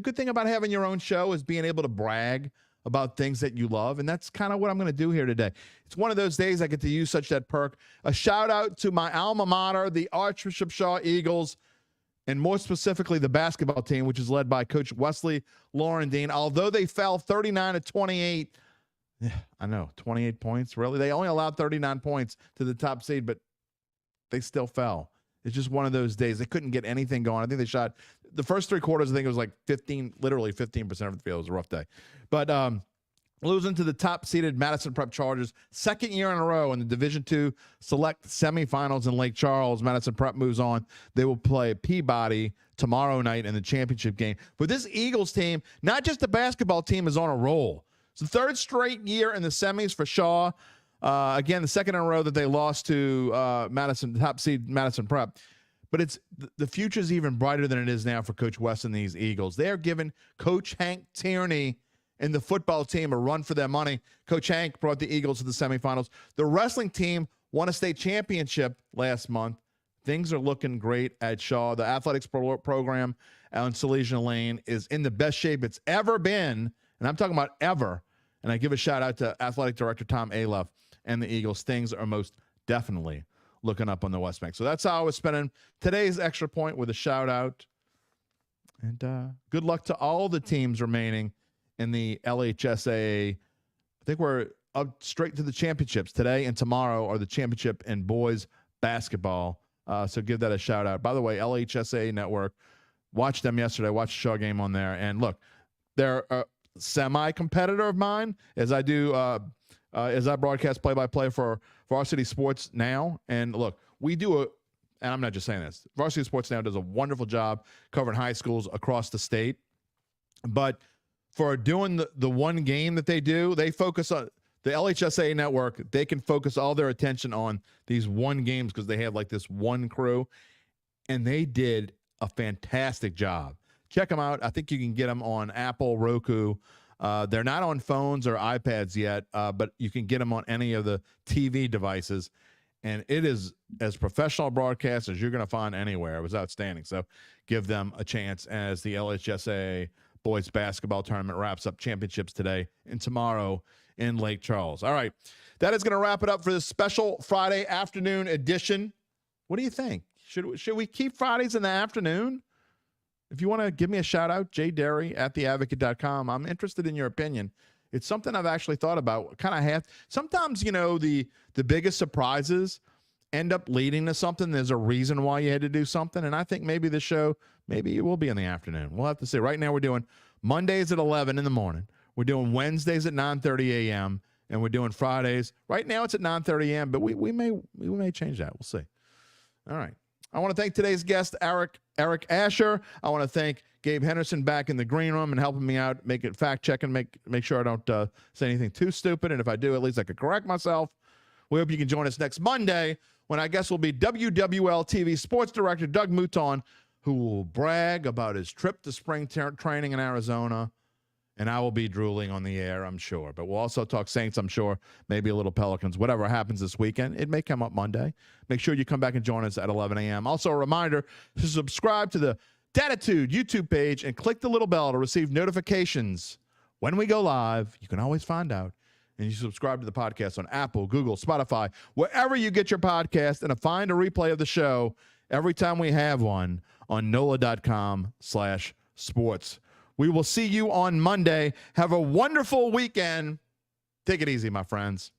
good thing about having your own show is being able to brag about things that you love. And that's kind of what I'm going to do here today. It's one of those days I get to use such that perk. A shout out to my alma mater, the Archbishop Shaw Eagles, and more specifically the basketball team, which is led by Coach Wesley Laurendine. Although they fell 39-28, I know, 28 points, really? They only allowed 39 points to the top seed, but they still fell. It's just one of those days. They couldn't get anything going. I think they shot the first 3 quarters. I think it was like 15% of the field. It was a rough day. But losing to the top-seeded Madison Prep Chargers, second year in a row in the Division II Select semifinals in Lake Charles. Madison Prep moves on. They will play Peabody tomorrow night in the championship game. But this Eagles team, not just the basketball team, is on a roll. It's the third straight year in the semis for Shaw. Again, the second in a row that they lost to top seed Madison Prep. But it's the future's even brighter than it is now for Coach West and these Eagles. They're giving Coach Hank Tierney and the football team a run for their money. Coach Hank brought the Eagles to the semifinals. The wrestling team won a state championship last month. Things are looking great at Shaw. The athletics program on Salesian Lane is in the best shape it's ever been, and I'm talking about ever. And I give a shout-out to Athletic Director Tom Aliff and the Eagles. Things are most definitely looking up on the West Bank. So that's how I was spending today's Extra Point with a shout-out. And good luck to all the teams remaining in the LHSAA. I think we're up straight to the championships. Today and tomorrow are the championship in boys basketball So give that a shout out. By the way, LHSA Network, watched them yesterday, watched the show game on there. And look, they're a semi-competitor of mine as I do, as I broadcast play-by-play for Varsity Sports Now. And look, we do and I'm not just saying this, Varsity Sports Now does a wonderful job covering high schools across the state. But for doing the one game that they do, they focus on the LHSA Network. They can focus all their attention on these one games because they have like this one crew, and they did a fantastic job. Check them out. I think you can get them on Apple, Roku. They're not on phones or iPads yet, but you can get them on any of the TV devices. And it is as professional a broadcast as you're going to find anywhere. It was outstanding. So give them a chance as the LHSA boys basketball tournament wraps up championships today and tomorrow in Lake Charles. All right. That is going to wrap it up for this special Friday afternoon edition. What do you think? Should we keep Fridays in the afternoon? If you want to give me a shout out, jderry at theadvocate.com. I'm interested in your opinion. It's something I've actually thought about. Kind of have. Sometimes, the biggest surprises end up leading to something. There's a reason why you had to do something. And I think maybe the show, maybe it will be in the afternoon. We'll have to see. Right now we're doing Mondays at 11 in the morning. We're doing Wednesdays at 9:30 a.m. And we're doing Fridays. Right now it's at 9:30 a.m., but we may change that. We'll see. All right. I want to thank today's guest, Eric Asher. I want to thank Gabe Henderson back in the green room and helping me out, make it fact check and make sure I don't say anything too stupid. And if I do, at least I could correct myself. We hope you can join us next Monday when I guess will be WWL TV sports director Doug Mouton, who will brag about his trip to spring training in Arizona. And I will be drooling on the air, I'm sure. But we'll also talk Saints, I'm sure, maybe a little Pelicans, whatever happens this weekend. It may come up Monday. Make sure you come back and join us at 11 a.m. Also, a reminder to subscribe to the Dattitude YouTube page and click the little bell to receive notifications when we go live. You can always find out. And you subscribe to the podcast on Apple, Google, Spotify, wherever you get your podcast, and find a replay of the show every time we have one on NOLA.com/sports. We will see you on Monday. Have a wonderful weekend. Take it easy, my friends.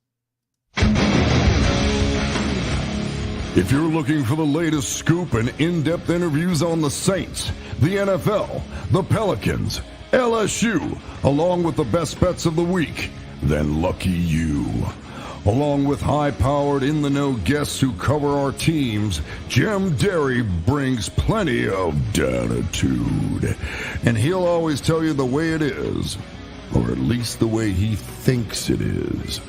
If you're looking for the latest scoop and in-depth interviews on the Saints, the NFL, the Pelicans, LSU, along with the best bets of the week, then lucky you. Along with high-powered, in-the-know guests who cover our teams, Jim Derry brings plenty of Dattitude. And he'll always tell you the way it is, or at least the way he thinks it is.